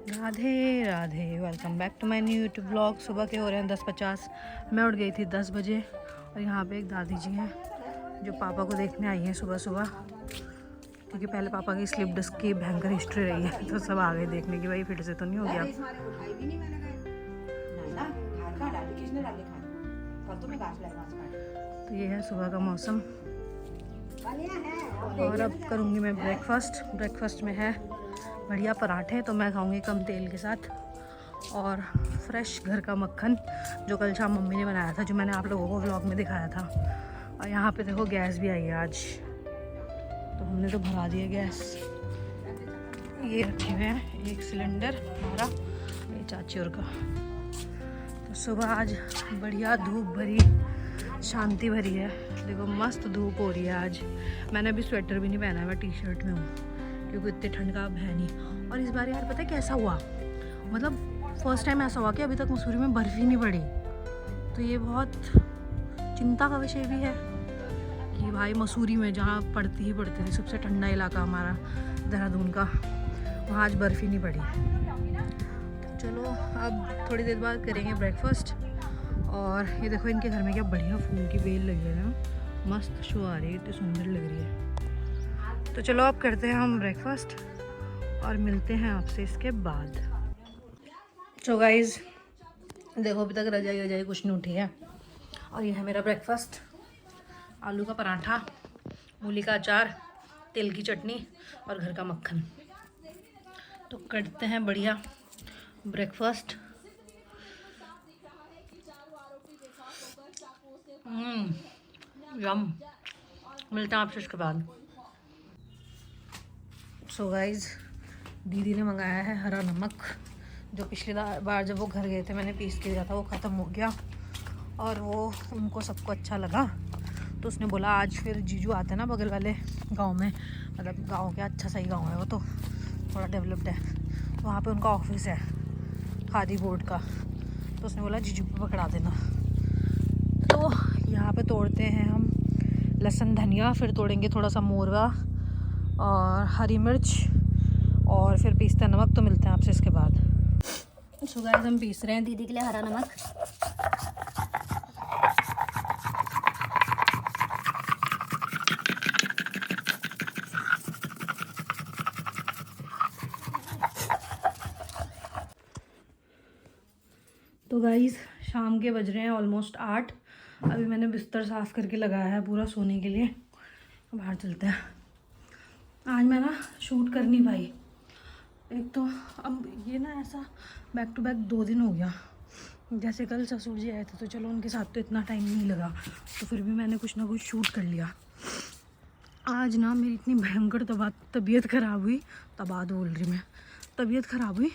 Radhe Radhe, welcome back to my new YouTube blog. सुबह के हो रहे हैं 10:50। मैं उठ गई थी 10 बजे और यहाँ पे एक दादी जी हैं जो पापा को देखने आई हैं सुबह सुबह, क्योंकि पहले पापा की स्लिप डिस्क की भयंकर हिस्ट्री रही है तो सब आ गए देखने की, भाई फिर से तो नहीं हो गया। तो ये है सुबह का मौसम और अब करूँगी मैं ब्रेकफास्ट में है बढ़िया पराठे, तो मैं खाऊंगी कम तेल के साथ, और फ्रेश घर का मक्खन जो कल शाम मम्मी ने बनाया था, जो मैंने आप लोगों को व्लॉग में दिखाया था। और यहाँ पे देखो गैस भी आई है आज, तो हमने तो भरा दिया गैस। ये रखे हुए हैं एक सिलेंडर हमारा, ये चाची और का। तो सुबह आज बढ़िया धूप भरी शांति भरी है, देखो मस्त धूप हो रही है आज। मैंने अभी स्वेटर भी नहीं पहना है, मैं टी शर्ट में हूँ क्योंकि इतनी ठंड का अब है नहीं। और इस बार यार पता है कैसा हुआ, मतलब फर्स्ट टाइम ऐसा हुआ कि अभी तक मसूरी में बर्फ़ ही नहीं पड़ी। तो ये बहुत चिंता का विषय भी है कि भाई मसूरी में जहाँ पड़ती थी सबसे ठंडा इलाका हमारा देहरादून का, वहाँ आज बर्फ़ ही नहीं पड़ी। तो चलो अब थोड़ी देर बाद करेंगे ब्रेकफास्ट। और ये देखो इनके घर में क्या बढ़िया फूल की बेल लगी है ना, मस्त शो आ रही है, इतनी सुंदर लग रही है। तो चलो अब करते हैं हम ब्रेकफास्ट और मिलते हैं आपसे इसके बाद। सो गाइज देखो अभी तक रजाई कुछ नहीं उठी है, और ये है मेरा ब्रेकफास्ट। आलू का पराठा, मूली का अचार, तिल की चटनी और घर का मक्खन। तो करते हैं बढ़िया ब्रेकफास्ट। यम, मिलते हैं आपसे इसके बाद। सो गाइज दीदी ने मंगाया है हरा नमक, जो पिछली बार जब वो घर गए थे मैंने पीस के दिया था, वो ख़त्म हो गया और वो उनको सबको अच्छा लगा। तो उसने बोला आज फिर जीजू आते हैं ना बगल वाले गांव में, मतलब गांव के अच्छा सही गांव है वो, तो थोड़ा डेवलप्ड है, तो वहाँ पे उनका ऑफिस है खादी बोर्ड का। तो उसने बोला जीजू को पकड़ा देना। तो यहाँ पे तोड़ते हैं हम लहसुन धनिया, फिर तोड़ेंगे थोड़ा सा मोरवा और हरी मिर्च, और फिर पीसते हैं नमक। तो मिलते हैं आपसे इसके बाद। सो गाइस हम पीस रहे हैं दीदी के लिए हरा नमक। तो गाइस शाम के बज रहे हैं ऑलमोस्ट 8। अभी मैंने बिस्तर साफ़ करके लगाया है पूरा सोने के लिए। बाहर चलते हैं। आज मैं ना शूट कर नहीं पाई, एक तो अब ये ना ऐसा बैक टू बैक 2 दिन हो गया। जैसे कल ससुर जी आए थे तो चलो उनके साथ तो इतना टाइम नहीं लगा, तो फिर भी मैंने कुछ ना कुछ शूट कर लिया। आज ना मेरी इतनी भयंकर तबीयत ख़राब हुई, तबीयत ख़राब हुई।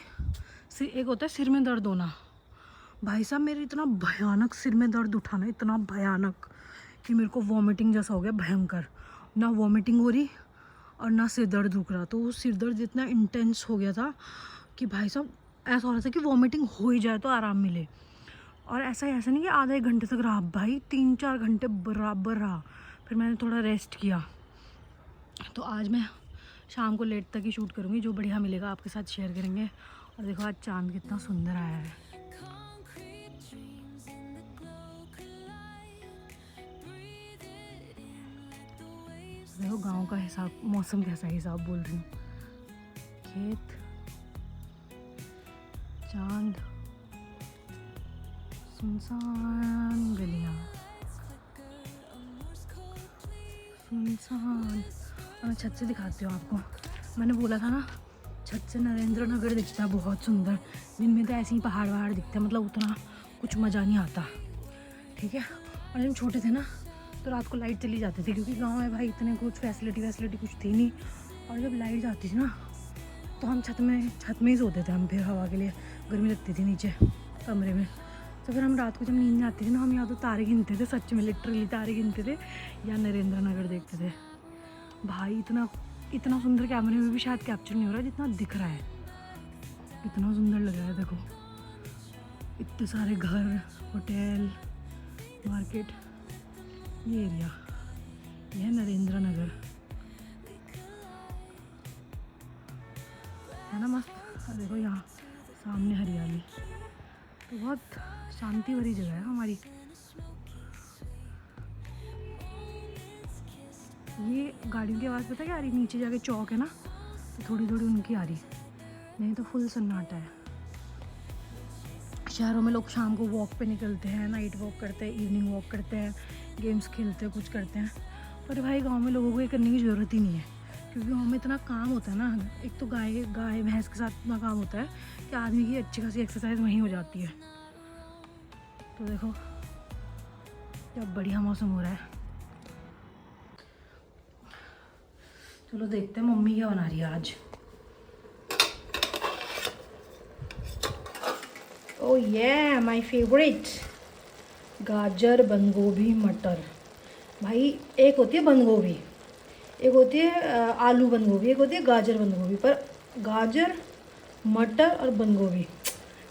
एक होता है सिर में दर्द होना, भाई साहब मेरे इतना भयानक सिर में दर्द उठा ना, इतना भयानक कि मेरे को वॉमिटिंग जैसा हो गया भयंकर। ना वॉमिटिंग हो रही और ना सिर दर्द रुक रहा, तो वो सिर दर्द इतना इंटेंस हो गया था कि भाई साहब ऐसा हो रहा था कि वॉमिटिंग हो ही जाए तो आराम मिले। और ऐसा नहीं कि आधा 1 घंटे तक रहा, भाई 3-4 घंटे बराबर रहा। फिर मैंने थोड़ा रेस्ट किया। तो आज मैं शाम को लेट तक ही शूट करूँगी, जो बढ़िया मिलेगा आपके साथ शेयर करेंगे। और देखो आज चांद कितना सुंदर आया है। देखो गांव का हिसाब, मौसम कैसा हिसाब बोल रही हूँ। खेत, चांद, सुनसान गलियाँ, सुनसान। और मैं छत से दिखाती हूँ आपको। मैंने बोला था ना छत से नरेंद्र नगर दिखता है बहुत सुंदर। दिन में तो ऐसे ही पहाड़ वहाड़ दिखते हैं, मतलब उतना कुछ मज़ा नहीं आता, ठीक है। और जब छोटे थे ना तो रात को लाइट चली जाती थी, क्योंकि गांव में भाई इतने कुछ फैसिलिटी कुछ थी नहीं। और जब लाइट जाती थी ना तो हम छत में ही सोते थे हम, फिर हवा के लिए गर्मी लगती थी नीचे कमरे में। तो फिर हम रात को जब नींद नहीं आती थी ना, हम या तो तारे गिनते थे, सच में लिटरली तारे गिनते थे, या नरेंद्र नगर देखते थे। भाई इतना सुंदर कैमरे में भी शायद कैप्चर नहीं हो रहा जितना दिख रहा है, इतना सुंदर लग रहा है। देखो इतने सारे घर, होटल, मार्केट, ये एरिया, ये है नरेंद्र नगर। है ना मस्त। और देखो यहाँ सामने हरियाली, तो बहुत शांति भरी जगह है हमारी। ये गाड़ियों की आवाज़ पता क्या आ रही, नीचे जाके चौक है ना, तो थोड़ी थोड़ी उनकी आ रही, नहीं तो फुल सन्नाटा है। शहरों में लोग शाम को वॉक पे निकलते हैं, नाइट वॉक करते हैं, इवनिंग वॉक करते हैं, गेम्स खेलते हैं, कुछ करते हैं। पर भाई गांव में लोगों को ये करने की ज़रूरत ही नहीं है, क्योंकि गाँव में इतना काम होता है ना। एक तो गाय भैंस के साथ इतना काम होता है कि आदमी की अच्छी खासी एक्सरसाइज वहीं हो जाती है। तो देखो क्या बढ़िया मौसम हो रहा है। चलो देखते हैं मम्मी क्या बना रही है आज। ओह ये माय फेवरेट, गाजर बंद गोभी मटर। भाई एक होती है बंद गोभी, एक होती है आलू बंद गोभी, एक होती है गाजर बंद गोभी, पर गाजर मटर और बंद गोभी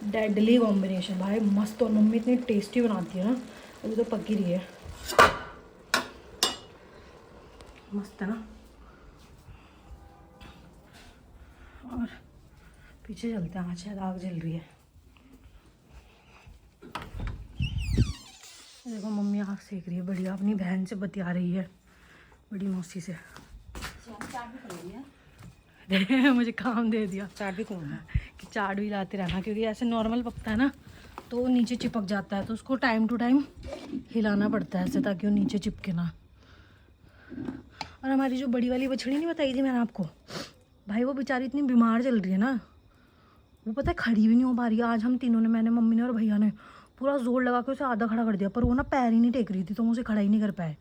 डेडली कॉम्बिनेशन भाई, मस्त। और मम्मी इतनी टेस्टी बनाती है ना, अभी तो पकी रही है, मस्त है ना। और पीछे चलते हैं, शायद आग जल रही है। देखो मम्मी आग सेक रही है बढ़िया, अपनी बहन से बतिया रही है, बड़ी मौसी से। मुझे काम दे दिया, चाट भी करूँगा कि चाट भी लाते रहना, क्योंकि ऐसे नॉर्मल पकता है ना तो वो नीचे चिपक जाता है, तो उसको टाइम टू टाइम हिलाना पड़ता है ऐसे, ताकि वो नीचे चिपके ना। और हमारी जो बड़ी वाली बछड़ी नहीं बताई थी मैंने आपको, भाई वो बेचारी इतनी बीमार चल रही है ना, वो पता है खड़ी भी नहीं हो पा रही है। आज हम तीनों ने, मैंने, मम्मी ने और भैया ने पूरा जोर लगा के उसे आधा खड़ा कर दिया, पर वो ना पैर ही नहीं टेक रही थी, तो हम उसे खड़ा ही नहीं कर पाए।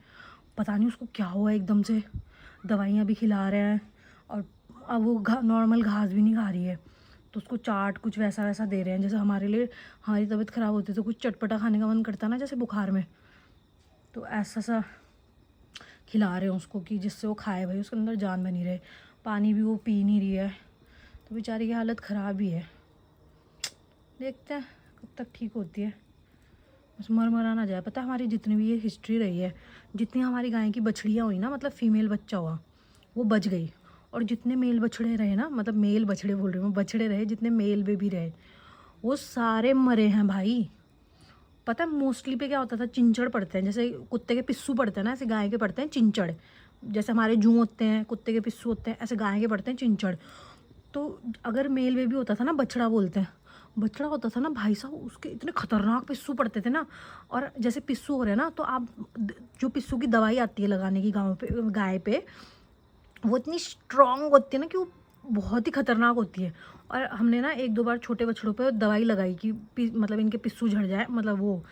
पता नहीं उसको क्या हुआ एकदम से। दवाइयाँ भी खिला रहे हैं, और अब वो नॉर्मल घास भी नहीं खा रही है, तो उसको चाट कुछ वैसा वैसा दे रहे हैं, जैसे हमारे लिए हमारी तबीयत ख़राब होती है तो कुछ चटपटा खाने का मन करता है ना, जैसे बुखार में, तो ऐसा सा खिला रहे हैं उसको कि जिससे वो खाए, भाई उसके अंदर जान बनी रहे। पानी भी वो पी नहीं रही है, तो बेचारी की हालत ख़राब ही है। देखते हैं कब तक ठीक होती है, बस मरा ना जाए। पता है हमारी जितनी भी ये हिस्ट्री रही है, जितनी हमारी गाय की बछड़ियाँ हुई ना, मतलब फीमेल बच्चा हुआ वो बच गई, और जितने मेल बछड़े रहे ना, मतलब मेल बछड़े बोल रही हूँ, बछड़े रहे, जितने मेल बेबी रहे वो सारे मरे हैं भाई। पता है मोस्टली पे क्या होता था, चिंचड़ पड़ते हैं, जैसे कुत्ते के पिस्सू पड़ते हैं ना, ऐसे गाय के पड़ते हैं चिंचड़। जैसे हमारे जूं होते हैं, कुत्ते के पिस्सू होते हैं, ऐसे गाय के पड़ते हैं चिंचड़। तो अगर मेल बेबी होता था ना, बछड़ा बोलते हैं, बछड़ा होता था ना भाई साहब, उसके इतने खतरनाक पिस्सू पड़ते थे ना। और जैसे पिस्सू हो रहे हैं ना, तो आप जो पिस्सू की दवाई आती है लगाने की गाय पे, वो इतनी स्ट्रॉन्ग होती है ना कि वो बहुत ही ख़तरनाक होती है। और हमने ना 1-2 बार छोटे बछड़ों पे दवाई लगाई कि मतलब इनके पिस्सू झड़ जाए, मतलब वो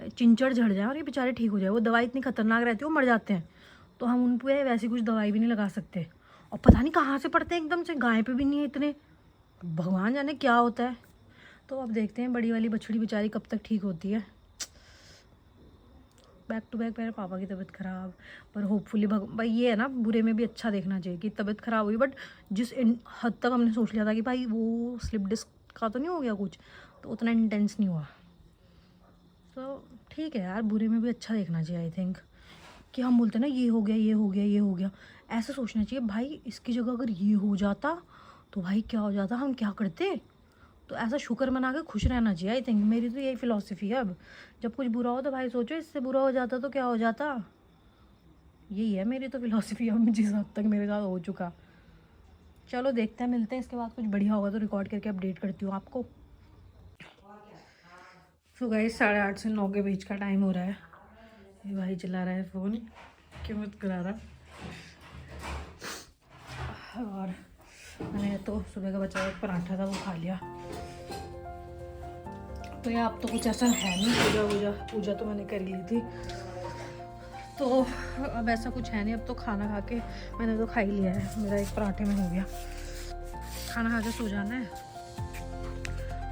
चिंचड़ झड़ जाए और ये बेचारे ठीक हो जाए। वो दवाई इतनी खतरनाक रहती है, वो मर जाते हैं, तो हम उन पर वैसी कुछ दवाई भी नहीं लगा सकते। और पता नहीं कहाँ से पड़ते हैं एकदम से, गाय पे भी नहीं है इतने, भगवान जाने क्या होता है। तो अब देखते हैं बड़ी वाली बछड़ी बेचारी कब तक ठीक होती है। बैक टू बैक मेरे पापा की तबीयत ख़राब, पर होपफुली भाई ये है ना, बुरे में भी अच्छा देखना चाहिए कि तबीयत ख़राब हुई, बट जिस हद तक हमने सोच लिया था कि भाई वो स्लिप डिस्क का तो नहीं हो गया कुछ, तो उतना इंटेंस नहीं हुआ। तो ठीक है यार, बुरे में भी अच्छा देखना चाहिए। आई थिंक कि हम बोलते हैं ना ये हो गया, ये हो गया, ये हो गया, ऐसा सोचना चाहिए भाई इसकी जगह अगर ये हो जाता तो भाई क्या हो जाता, हम क्या करते। तो ऐसा शुक्र मना के खुश रहना चाहिए। आई थिंक मेरी तो यही फ़िलॉसफी है। अब जब कुछ बुरा हो तो भाई सोचो इससे बुरा हो जाता तो क्या हो जाता, यही है मेरी तो फ़िलॉसफी। अब जिस हद तक मेरे साथ हो चुका। चलो देखते हैं, मिलते हैं, इसके बाद कुछ बढ़िया होगा तो रिकॉर्ड करके अपडेट करती हूँ आपको। तो गाइस 8:30 से 9 के बीच का टाइम हो रहा है। ये भाई चला रहा है फ़ोन, क्यों मत करा रहा। और मैंने तो सुबह का बचा एक पराठा था वो खा लिया। तो ये अब तो कुछ ऐसा है नहीं, पूजा तो मैंने कर ली थी, तो अब ऐसा कुछ है नहीं। अब तो खाना खा के मैंने तो खा ही लिया है, मेरा एक पराठे में हो गया। खाना खा के सो जाना है।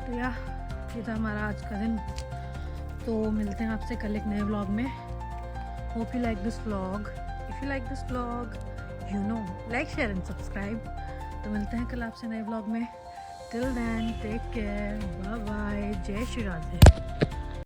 तो ये था हमारा आज का दिन। तो मिलते हैं आपसे कल एक नए व्लॉग में। Hope you like this vlog. If you like this vlog, you know, like share and subscribe. तो मिलते हैं कल आपसे नए व्लॉग में। Till then take care, bye bye, जय श्री राधे।